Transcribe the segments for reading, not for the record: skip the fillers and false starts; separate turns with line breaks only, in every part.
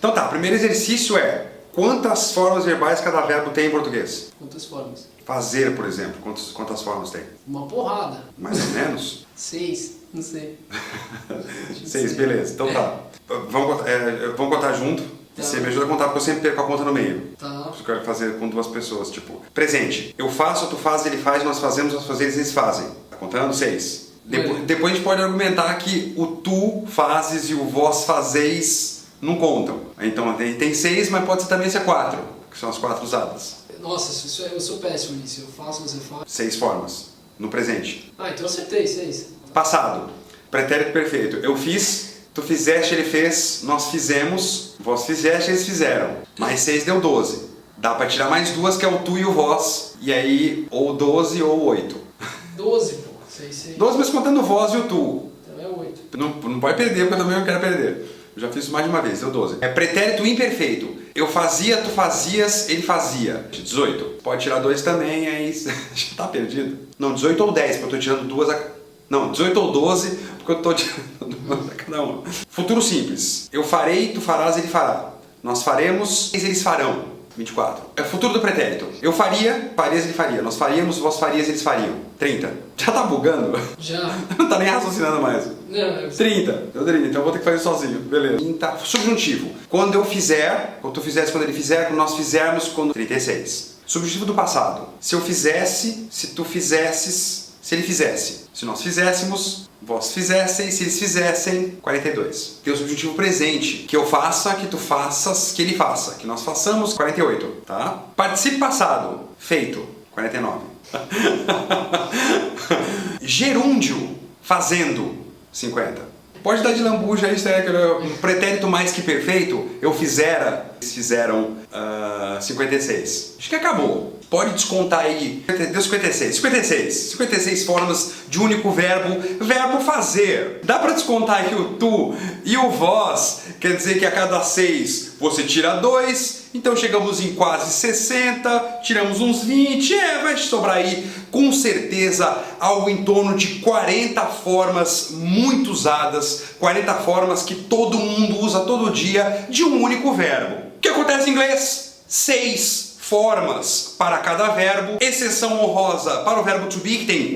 Então tá, o primeiro exercício é: quantas formas verbais cada verbo tem em português?
Quantas formas?
Fazer, por exemplo, quantas formas tem?
Uma porrada.
Mais ou menos?
6, não sei.
6, beleza. Então tá. Vamos contar junto.
Tá.
Você me ajuda a contar porque eu sempre perco a conta no meio.
Tá.
Eu quero fazer com duas pessoas, tipo... Presente. Eu faço, tu faz, ele faz, nós fazemos, nós fazemos, eles fazem. Tá contando? 6. Depois a gente pode argumentar que o tu fazes e o vós fazeis não contam. Então tem 6, mas pode também ser 4, que são as 4 usadas.
Nossa, eu sou péssimo nisso. Eu faço, você faz.
6 formas. No presente.
Ah, então eu acertei, 6.
Passado. Pretérito perfeito. Eu fiz, tu fizeste, ele fez, nós fizemos, vós fizeste, eles fizeram. Mais 6 deu 12. Dá pra tirar mais 2, que é o tu e o vós. E aí, ou 12 ou 8.
12, pô. 6.
12, mas contando o vós e o tu.
Então é 8.
Não pode perder, porque eu também não quero perder. Eu já fiz isso mais de uma vez, deu 12. É pretérito imperfeito. Eu fazia, tu fazias, ele fazia. 18. Pode tirar 2 também, aí já tá perdido. Não, 18 ou 10, porque eu tô tirando 2 Não, 18 ou 12, porque eu tô tirando 2 a cada um. Futuro simples. Eu farei, tu farás, ele fará. Nós faremos, eles farão. 24. É futuro do pretérito. Eu faria, farias, ele faria. Nós faríamos, vós farias, eles fariam. 30. Já tá bugando?
Já.
Não tá nem raciocinando mais.
Não,
30. Deu 30, então eu vou ter que fazer sozinho. Beleza. Quinta. Subjuntivo. Quando eu fizer, quando tu fizeres, quando ele fizer, quando nós fizermos, quando... 36. Subjuntivo do passado. Se eu fizesse, se tu fizesses, se ele fizesse. Se nós fizéssemos, vós fizesseis, se eles fizessem. 42. Tem o subjuntivo presente. Que eu faça, que tu faças, que ele faça. Que nós façamos. 48. Tá? Participe passado. Feito. 49. Gerúndio. Fazendo. 50. Pode dar de lambuja aí, um pretérito mais que perfeito. Eu fizera. Eles fizeram 56. Acho que acabou. Pode descontar aí. Deu 56. 56 formas de único verbo. Verbo fazer. Dá pra descontar aqui o tu e o vós. Quer dizer que a cada 6 você tira 2. Então chegamos em quase 60. Tiramos uns 20. Vai sobrar aí com certeza algo em torno de 40 formas muito usadas. 40 formas que todo mundo usa todo dia de um único verbo. O que acontece em inglês? 6 formas para cada verbo, exceção honrosa para o verbo to be, que tem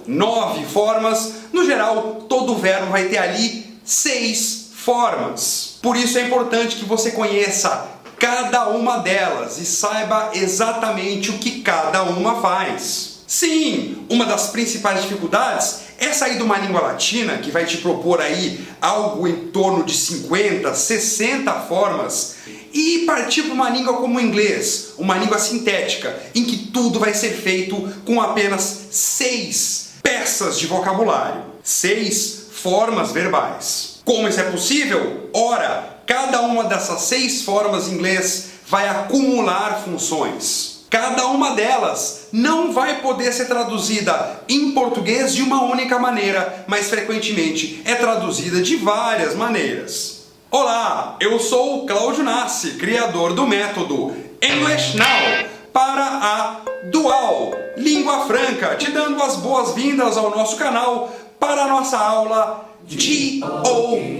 9 formas. No geral, todo verbo vai ter ali 6 formas. Por isso é importante que você conheça cada uma delas e saiba exatamente o que cada uma faz. Sim, uma das principais dificuldades é sair de uma língua latina, que vai te propor aí algo em torno de 50, 60 formas, e partir para uma língua como o inglês, uma língua sintética, em que tudo vai ser feito com apenas 6 peças de vocabulário, 6 formas verbais. Como isso é possível? Ora, cada uma dessas 6 formas em inglês vai acumular funções. Cada uma delas não vai poder ser traduzida em português de uma única maneira, mas frequentemente é traduzida de várias maneiras. Olá, eu sou o Cláudio Nassi, criador do método English Now para a Dual Língua Franca, te dando as boas-vindas ao nosso canal para a nossa aula GOEL,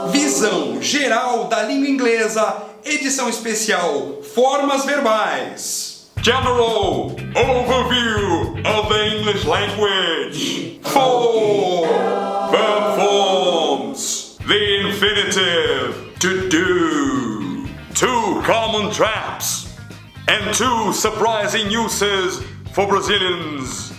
Visão Geral da Língua Inglesa, edição especial Formas Verbais. General Overview of the English Language. 4 verb forms. The infinitive, to do. 2 common traps. And 2 surprising uses for Brazilians.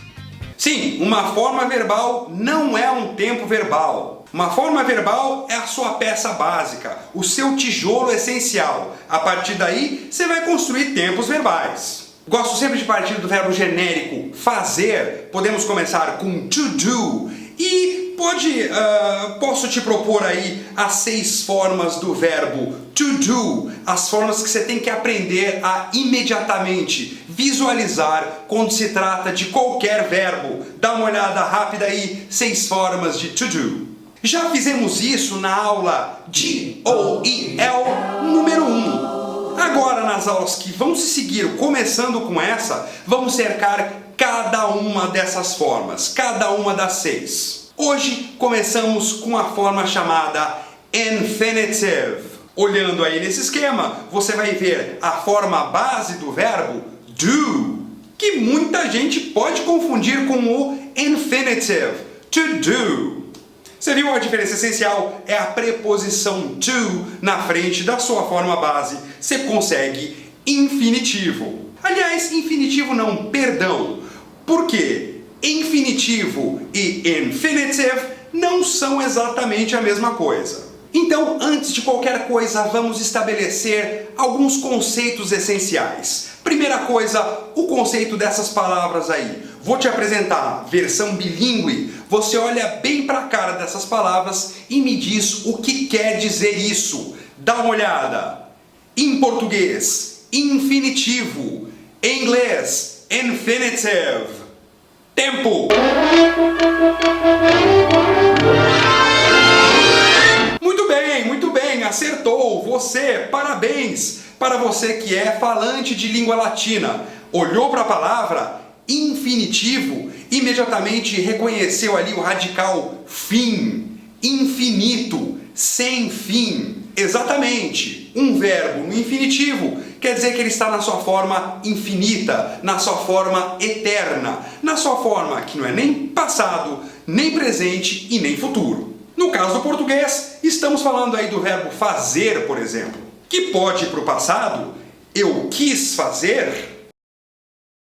Sim, uma forma verbal não é um tempo verbal. Uma forma verbal é a sua peça básica, o seu tijolo essencial. A partir daí, você vai construir tempos verbais. Gosto sempre de partir do verbo genérico fazer. Podemos começar com to do e posso te propor aí as 6 formas do verbo to do, as formas que você tem que aprender a imediatamente visualizar quando se trata de qualquer verbo. Dá uma olhada rápida aí, 6 formas de to do. Já fizemos isso na aula GOEL número 1. Agora, nas aulas que vão se seguir, começando com essa, vamos cercar cada uma dessas formas, cada uma das 6. Hoje começamos com a forma chamada infinitive. Olhando aí nesse esquema, você vai ver a forma base do verbo do, que muita gente pode confundir com o infinitive, to do. Você viu a diferença essencial? É a preposição to na frente da sua forma base. Você consegue infinitivo. Aliás, infinitivo não, perdão. Por quê? Infinitivo e infinitive não são exatamente a mesma coisa. Então, antes de qualquer coisa, vamos estabelecer alguns conceitos essenciais. Primeira coisa, o conceito dessas palavras aí. Vou te apresentar a versão bilíngue. Você olha bem para a cara dessas palavras e me diz o que quer dizer isso. Dá uma olhada. Em português, infinitivo. Em inglês, infinitive. Tempo! Muito bem, acertou! Você, parabéns! Para você que é falante de língua latina, olhou para a palavra infinitivo, imediatamente reconheceu ali o radical fim, infinito, sem fim. Exatamente! Um verbo no infinitivo quer dizer que ele está na sua forma infinita, na sua forma eterna, na sua forma que não é nem passado, nem presente e nem futuro. No caso do português, estamos falando aí do verbo fazer, por exemplo, que pode ir para o passado, eu quis fazer,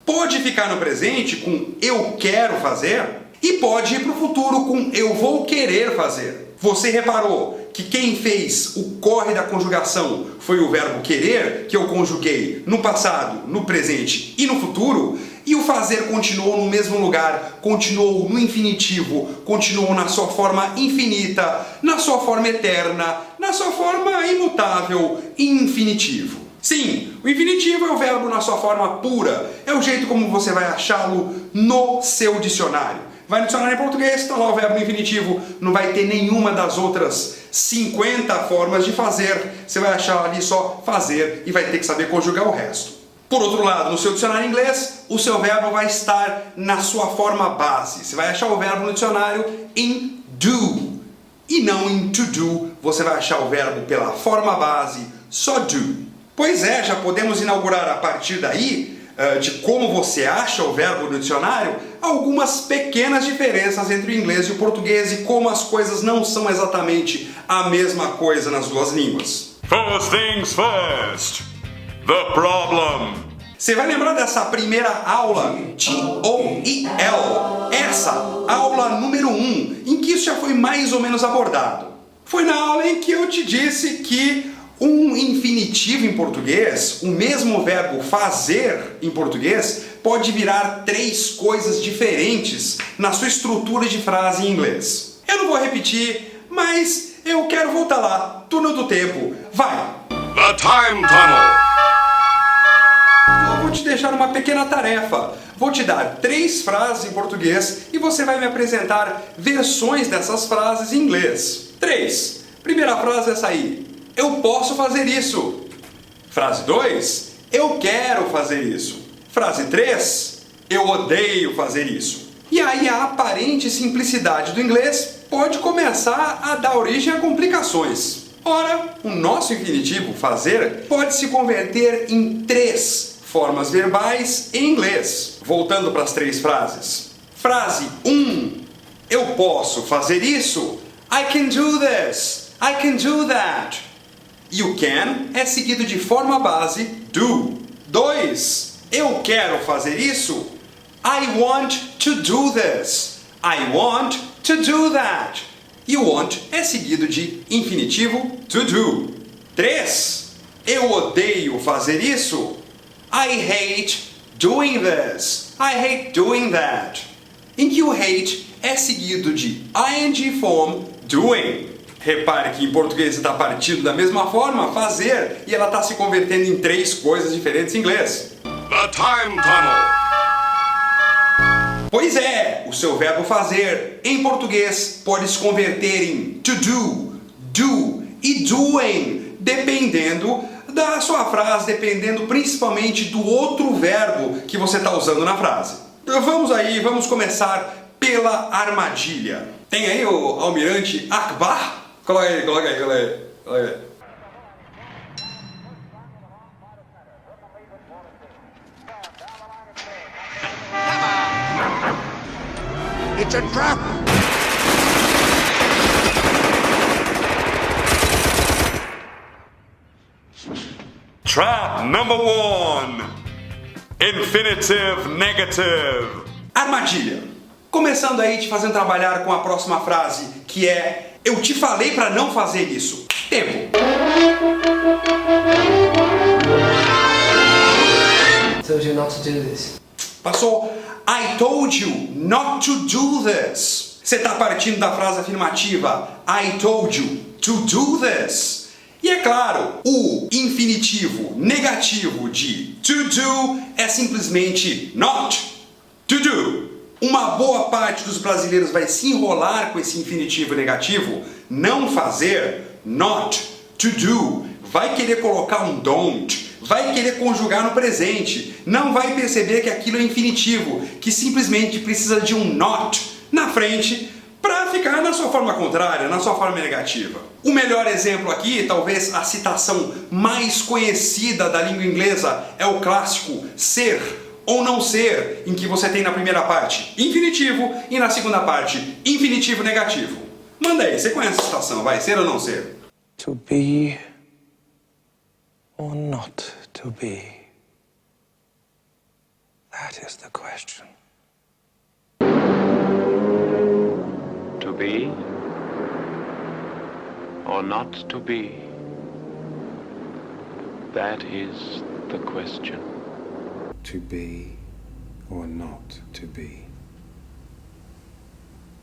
pode ficar no presente com eu quero fazer e pode ir para o futuro com eu vou querer fazer. Você reparou que quem fez o corre da conjugação foi o verbo querer, que eu conjuguei no passado, no presente e no futuro, e o fazer continuou no mesmo lugar, continuou no infinitivo, continuou na sua forma infinita, na sua forma eterna, na sua forma imutável, infinitivo. Sim, o infinitivo é o verbo na sua forma pura, é o jeito como você vai achá-lo no seu dicionário. Vai no dicionário em português, está lá o verbo no infinitivo, não vai ter nenhuma das outras 50 formas de fazer, você vai achar ali só fazer e vai ter que saber conjugar o resto. Por outro lado, no seu dicionário inglês, o seu verbo vai estar na sua forma base. Você vai achar o verbo no dicionário em do e não em to do. Você vai achar o verbo pela forma base, só do. Pois é, já podemos inaugurar a partir daí, de como você acha o verbo no dicionário, algumas pequenas diferenças entre o inglês e o português e como as coisas não são exatamente a mesma coisa nas duas línguas.
First things first. The problem.
Você vai lembrar dessa primeira aula, T-O-E-L, essa aula número 1, em que isso já foi mais ou menos abordado. Foi na aula em que eu te disse que um infinitivo em português, o mesmo verbo fazer em português, pode virar 3 coisas diferentes na sua estrutura de frase em inglês. Eu não vou repetir, mas eu quero voltar lá. Túnel do tempo. Vai!
The time tunnel.
Eu vou te deixar uma pequena tarefa. Vou te dar 3 frases em português e você vai me apresentar versões dessas frases em inglês. 3. Primeira frase é essa aí. Eu posso fazer isso. Frase 2. Eu quero fazer isso. Frase 3. Eu odeio fazer isso. E aí a aparente simplicidade do inglês pode começar a dar origem a complicações. Ora, o nosso infinitivo fazer pode se converter em 3 formas verbais em inglês. Voltando para as 3 frases. Frase 1. Eu posso fazer isso. I can do this. I can do that. E o can é seguido de forma base do. 2. Eu quero fazer isso. I want to do this. I want to do that. E o want é seguido de infinitivo to do. 3. Eu odeio fazer isso. I hate doing this. I hate doing that. Em que o hate é seguido de ing form doing. Repare que em português está partindo da mesma forma, fazer, e ela está se convertendo em 3 coisas diferentes em inglês.
The time tunnel.
Pois é, o seu verbo fazer em português pode se converter em to do e doing, dependendo da sua frase, dependendo principalmente do outro verbo que você está usando na frase. Vamos começar pela armadilha. Tem aí o almirante Akbar? Coloca aí.
It's a trap! Trap number 1. Infinitive negative.
Armadilha. Começando aí te fazendo trabalhar com a próxima frase, que é: eu te falei para não fazer isso. Tempo.
Told you not to do this.
Passou. I told you not to do this. Você está partindo da frase afirmativa I told you to do this. E é claro, o infinitivo negativo de to do é simplesmente not to do. Uma boa parte dos brasileiros vai se enrolar com esse infinitivo negativo, não fazer, not to do. Vai querer colocar um don't, vai querer conjugar no presente, não vai perceber que aquilo é infinitivo, que simplesmente precisa de um not na frente para ficar na sua forma contrária, na sua forma negativa. O melhor exemplo aqui, talvez a citação mais conhecida da língua inglesa, é o clássico ser ou não ser, em que você tem na primeira parte infinitivo e na segunda parte infinitivo negativo. Manda aí, você conhece a citação, vai, ser ou não ser?
To be or not to be? That is the question.
To be or not to be? That is the question.
To be or not to be?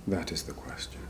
That is the question.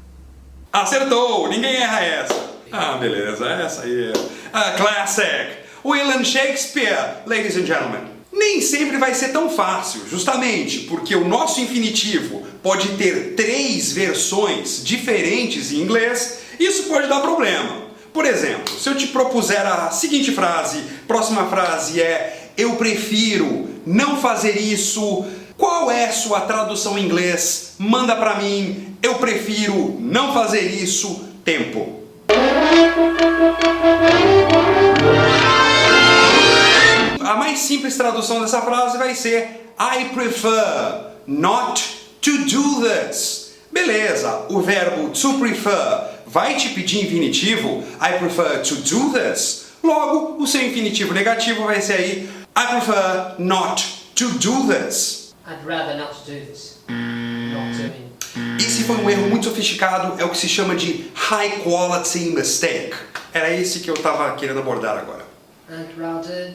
Acertou! Ninguém erra essa. Ah, beleza, essa aí é classic. William Shakespeare, ladies and gentlemen. Nem sempre vai ser tão fácil, justamente porque o nosso infinitivo pode ter 3 versões diferentes em inglês, isso pode dar problema. Por exemplo, se eu te propuser a seguinte frase, próxima frase é: eu prefiro não fazer isso. Qual é sua tradução em inglês? Manda pra mim. Eu prefiro não fazer isso. Tempo. A mais simples tradução dessa frase vai ser I prefer not to do this. Beleza, o verbo to prefer vai te pedir infinitivo, I prefer to do this. Logo, o seu infinitivo negativo vai ser aí I prefer not to do this.
I'd rather not to do this. Not doing.
Esse foi um erro muito sofisticado, é o que se chama de high quality mistake. Era esse que eu estava querendo abordar agora.
I'd rather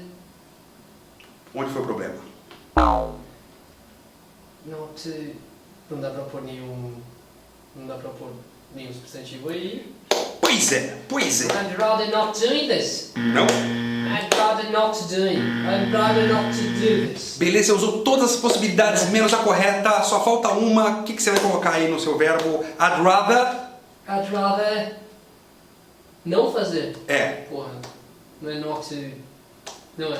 Onde foi o problema?
not to. Não dá pra pôr nenhum. Não dá pra pôr nenhum substantivo aí.
Pois é.
I'd rather not doing this.
Não?
I'd rather not doing. I'd rather not to do this.
Beleza, você usou todas as possibilidades menos a correta, só falta uma. O que você vai colocar aí no seu verbo? I'd rather.
I'd rather não fazer.
É.
Porra, não é not to. Não é.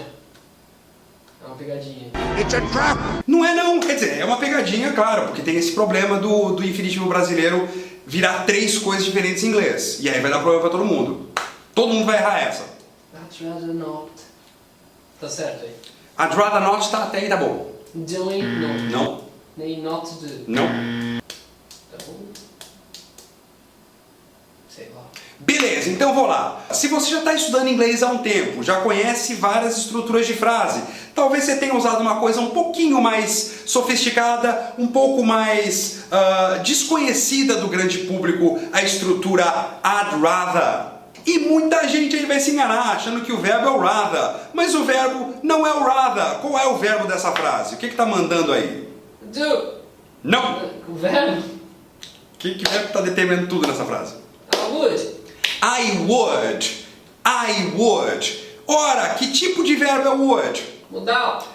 É uma pegadinha.
It's a trap!
Não é não, quer dizer, é uma pegadinha, claro, porque tem esse problema do infinitivo brasileiro virar 3 coisas diferentes em inglês. E aí vai dar problema pra todo mundo. Todo mundo vai errar essa.
I'd rather not. Tá certo aí.
I'd rather not tá até aí, tá bom.
Doing, não.
Não.
Nem not to do.
Não.
Tá bom? Sei lá.
Beleza, então vou lá. Se você já está estudando inglês há um tempo, já conhece várias estruturas de frase, talvez você tenha usado uma coisa um pouquinho mais sofisticada, um pouco mais desconhecida do grande público, a estrutura I'd rather. E muita gente aí vai se enganar achando que o verbo é o rather, mas o verbo não é o rather. Qual é o verbo dessa frase? O que está mandando aí?
Do.
Não!
O verbo?
Que verbo está determinando tudo nessa frase?
I would.
I would. I would. Ora, que tipo de verbo é o would?
Modal.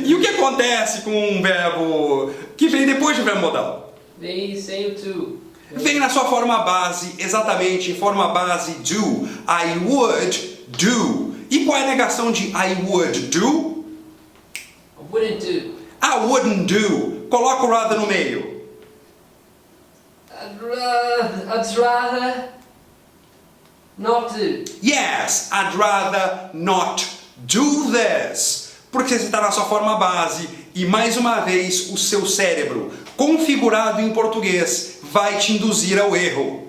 E o que acontece com um verbo que vem depois do verbo modal?
Vem sem o to.
Vem na sua forma base, exatamente, em forma base do. I would do. E qual é a negação de I would do?
I wouldn't do.
I wouldn't do. Coloca o rather no meio.
I'd rather not do.
Yes, I'd rather not do this. Porque você está na sua forma base e mais uma vez o seu cérebro configurado em português, vai te induzir ao erro.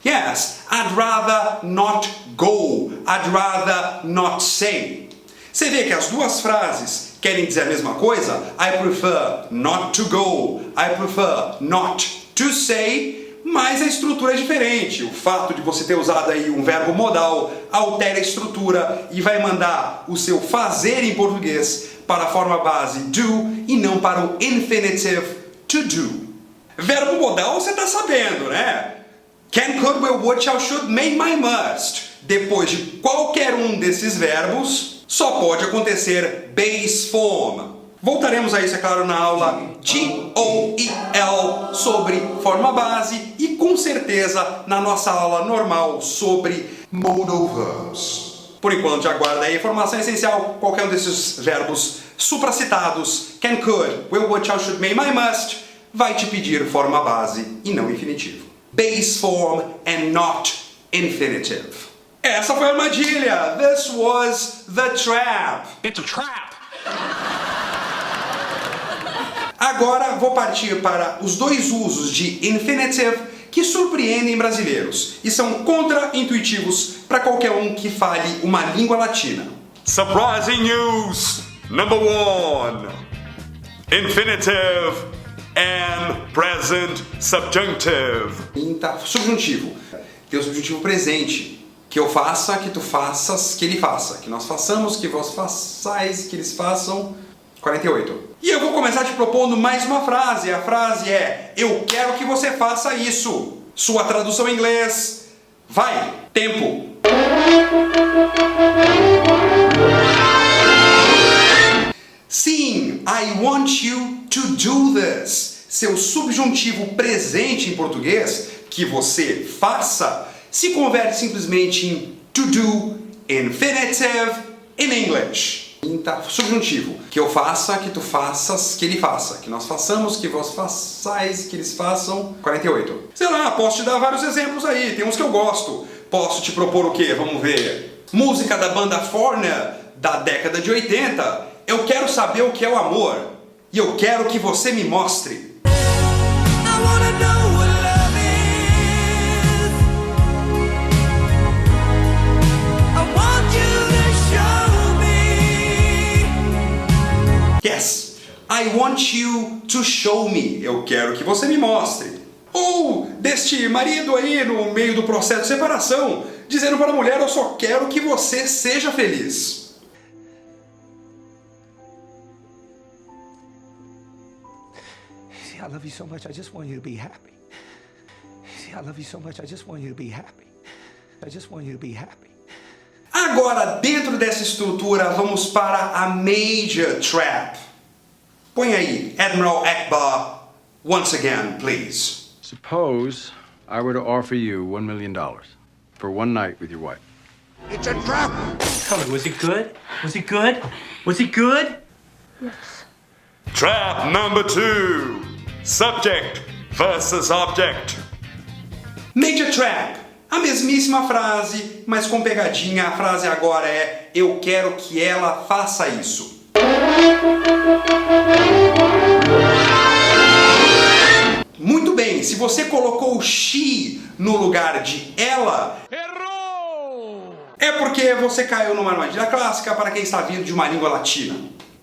Yes, I'd rather not go. I'd rather not say. Você vê que as duas frases querem dizer a mesma coisa? I prefer not to go. I prefer not to say. Mas a estrutura é diferente. O fato de você ter usado aí um verbo modal altera a estrutura e vai mandar o seu fazer em português para a forma base do e não para o infinitive to do. Verbo modal você está sabendo, né? Can, could, will, would, shall, should, may, might, must. Depois de qualquer um desses verbos, só pode acontecer base form. Voltaremos a isso, é claro, na aula GOEL sobre forma base e com certeza na nossa aula normal sobre modal verbs. Por enquanto, aguarda aí a informação essencial. Qualquer um desses verbos supracitados, can, could, will, would, shall, should, may, might, must, vai te pedir forma base e não infinitivo. Base form and not infinitive. Essa foi a armadilha. This was the trap.
It's a trap!
Agora vou partir para os dois usos de infinitive que surpreendem brasileiros e são contra-intuitivos para qualquer um que fale uma língua latina.
Surprising news! Number 1. Infinitive and present subjunctive.
Subjuntivo. Tem o subjuntivo presente. Que eu faça, que tu faças, que ele faça. Que nós façamos, que vós façais, que eles façam. 48. E eu vou começar te propondo mais uma frase. A frase é: eu quero que você faça isso. Sua tradução em inglês. Vai. Tempo. Sim, I want you to do this. Seu subjuntivo presente em português, que você faça, se converte simplesmente em to do infinitive in English. Subjuntivo. Que eu faça, que tu faças, que ele faça. Que nós façamos, que vós façais, que eles façam. 48. Sei lá, posso te dar vários exemplos aí. Tem uns que eu gosto. Posso te propor o quê? Vamos ver. Música da banda Foreigner, da década de 80. Eu quero saber o que é o amor. E eu quero que você me mostre. Yes, I want you to show me. Eu quero que você me mostre. Ou deste marido aí no meio do processo de separação, dizendo para a mulher: eu só quero que você seja feliz.
See, I love you so much, I just want you to be happy. See, I love you so much, I just want you to be happy. I just want you to be happy.
Agora, dentro dessa estrutura, vamos para a Major Trap. Põe aí, Admiral Akbar, once again, please.
Suppose I were to offer you $1 million for one night with your wife.
It's a trap!
Tell me, was it good? Was it good? Was it good?
Trap number 2. Subject versus object.
Major Trap. A mesmíssima frase, mas com pegadinha. A frase agora é: eu quero que ela faça isso. Muito bem, se você colocou she no lugar de ela, errou! É porque você caiu numa armadilha clássica para quem está vindo de uma língua latina.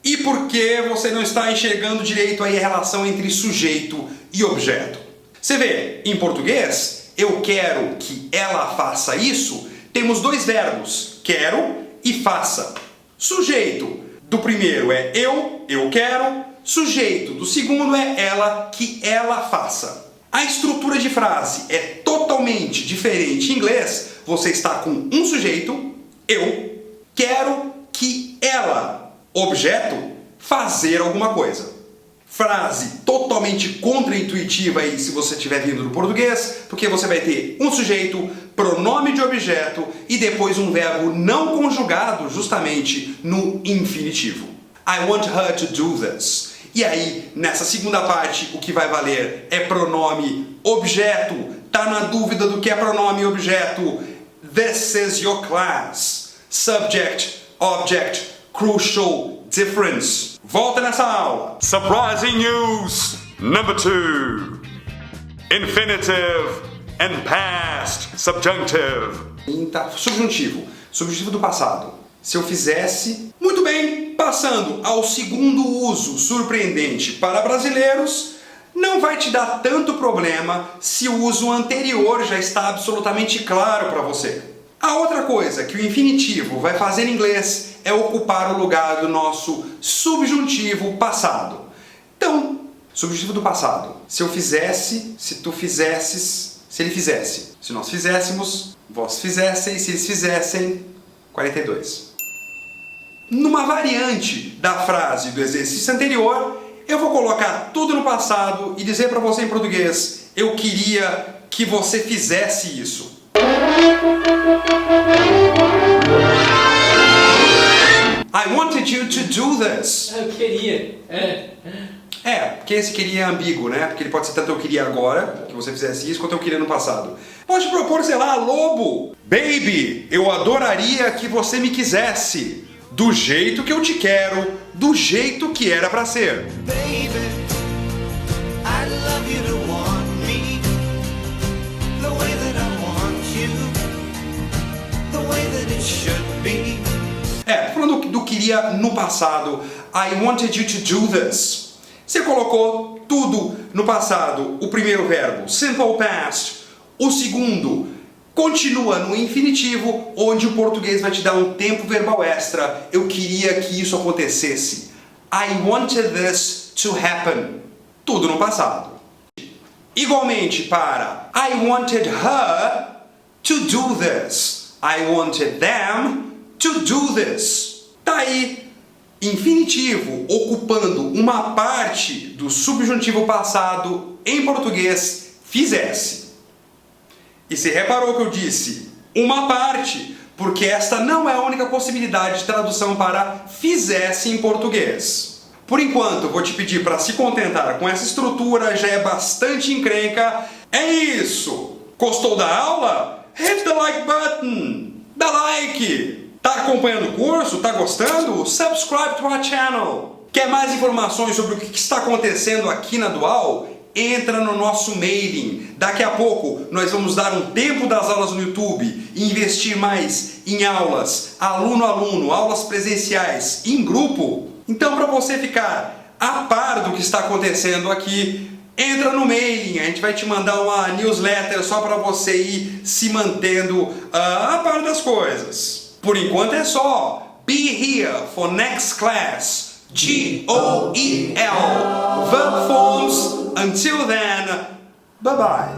E porque você não está enxergando direito aí a relação entre sujeito e objeto. Você vê, em português, eu quero que ela faça isso, temos dois verbos, quero e faça. Sujeito do primeiro é eu quero. Sujeito do segundo é ela, que ela faça. A estrutura de frase é totalmente diferente em inglês. Você está com um sujeito, eu quero que ela, objeto, fazer alguma coisa. Frase totalmente contra-intuitiva aí se você estiver vindo do português, porque você vai ter um sujeito, pronome de objeto e depois um verbo não conjugado justamente no infinitivo. I want her to do this. E aí, nessa segunda parte, o que vai valer é pronome objeto. Tá na dúvida do que é pronome objeto? This is your class. Subject, object, crucial difference. Volta nessa aula.
Surprising news! Number 2. Infinitive and past subjunctive.
Subjuntivo. Subjuntivo do passado. Se eu fizesse... Muito bem, passando ao segundo uso surpreendente para brasileiros, não vai te dar tanto problema se o uso anterior já está absolutamente claro para você. A outra coisa que o infinitivo vai fazer em inglês é ocupar o lugar do nosso subjuntivo passado. Então, subjuntivo do passado. Se eu fizesse, se tu fizesses, se ele fizesse. Se nós fizéssemos, vós fizessem, se eles fizessem, 42. Numa variante da frase do exercício anterior, eu vou colocar tudo no passado e dizer para você em português: eu queria que você fizesse isso. I wanted you to do this.
Eu queria.
Porque esse queria é ambíguo, né? Porque ele pode ser tanto eu queria agora, que você fizesse isso, quanto eu queria no passado. Pode propor, sei lá, lobo. Baby, eu adoraria que você me quisesse. Do jeito que eu te quero, do jeito que era pra ser.
Baby, I'd love you to want me the way that I want you, the way that it should be.
Falando do queria no passado, I wanted you to do this. Você colocou tudo no passado, o primeiro verbo, simple past, o segundo continua no infinitivo, onde o português vai te dar um tempo verbal extra. Eu queria que isso acontecesse. I wanted this to happen. Tudo no passado. Igualmente para I wanted her to do this. I wanted them to do this. Tá aí, infinitivo ocupando uma parte do subjuntivo passado em português, fizesse. E você reparou que eu disse uma parte, porque esta não é a única possibilidade de tradução para fizesse em português. Por enquanto, vou te pedir para se contentar com essa estrutura, já é bastante encrenca. É isso! Gostou da aula? Hit the like button! Dá like! Tá acompanhando o curso? Tá gostando? Subscribe to our channel! Quer mais informações sobre o que está acontecendo aqui na Dual? Entra no nosso mailing. Daqui a pouco nós vamos dar um tempo das aulas no YouTube e investir mais em aulas aluno a aluno, aulas presenciais em grupo. Então, para você ficar a par do que está acontecendo aqui, entra no mailing. A gente vai te mandar uma newsletter só para você ir se mantendo a par das coisas. Por enquanto é só. Be here for next class. GOEL. Verb forms. Until then, bye-bye.